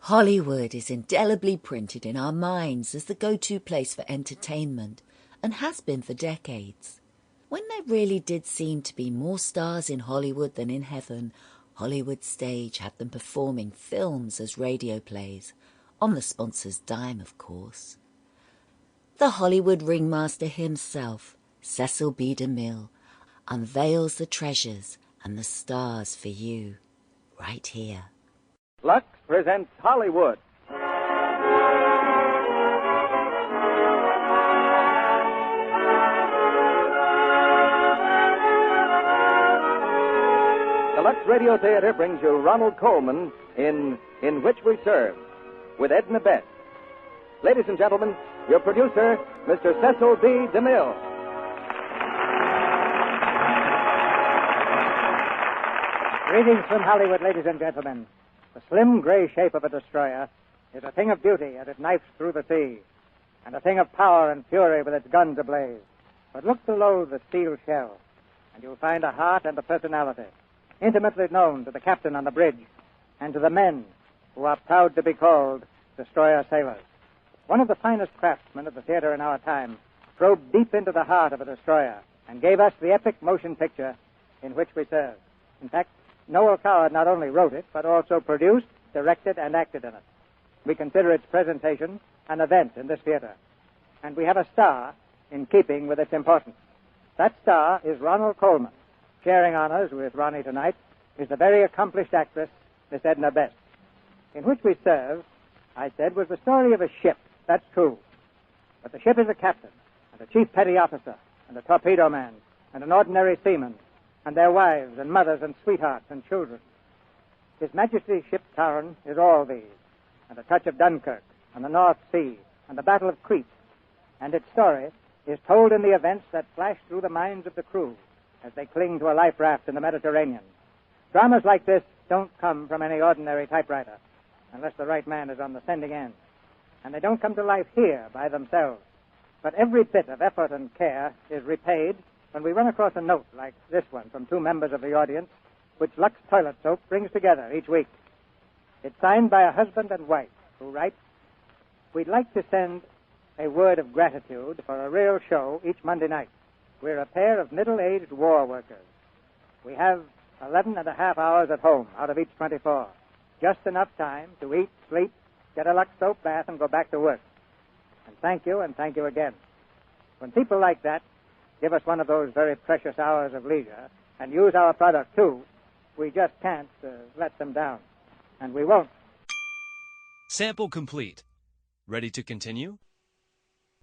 Hollywood is indelibly printed in our minds as the go-to place for entertainment, and has been for decades. When there really did seem to be more stars in Hollywood than in heaven, Hollywood Stage had them performing films as radio plays, on the sponsor's dime, of course. The Hollywood ringmaster himself, Cecil B. Demille, unveils the treasures and the stars for you, right here. Lux presents Hollywood. The Lux Radio Theater brings you Ronald Colman in Which We Serve, with Edna Best. Ladies and gentlemen, your producer, Mr. Cecil B. Demille. Greetings from Hollywood, ladies and gentlemen. The slim gray shape of a destroyer is a thing of beauty as it knifes through the sea, and a thing of power and fury with its guns ablaze. But look below the steel shell, and you'll find a heart and a personality, intimately known to the captain on the bridge and to the men who are proud to be called destroyer sailors. One of the finest craftsmen of the theater in our time probed deep into the heart of a destroyer and gave us the epic motion picture In Which We Serve. In fact, Noel Coward not only wrote it, but also produced, directed, and acted in it. We consider its presentation an event in this theater, and we have a star in keeping with its importance. That star is Ronald Colman. Sharing honors with Ronnie tonight is the very accomplished actress, Miss Edna Best. In Which We Serve, I said, was the story of a ship. That's true. But the ship is a captain, and a chief petty officer, and a torpedo man, and an ordinary seaman, and their wives and mothers and sweethearts and children. His Majesty's ship Taran is all these, and a touch of Dunkirk, and the North Sea, and the Battle of Crete. And its story is told in the events that flash through the minds of the crew as they cling to a life raft in the Mediterranean. Dramas like this don't come from any ordinary typewriter, unless the right man is on the sending end. And they don't come to life here by themselves. But every bit of effort and care is repaid when we run across a note like this one from two members of the audience, which Lux Toilet Soap brings together each week. It's signed by a husband and wife who write, "We'd like to send a word of gratitude for a real show each Monday night. We're a pair of middle-aged war workers. We have 11 and a half hours at home out of each 24. Just enough time to eat, sleep, get a Lux soap bath, and go back to work. And thank you again." When people like that give us one of those very precious hours of leisure and use our product too, we just can't let them down. And we won't. Sample complete. Ready to continue?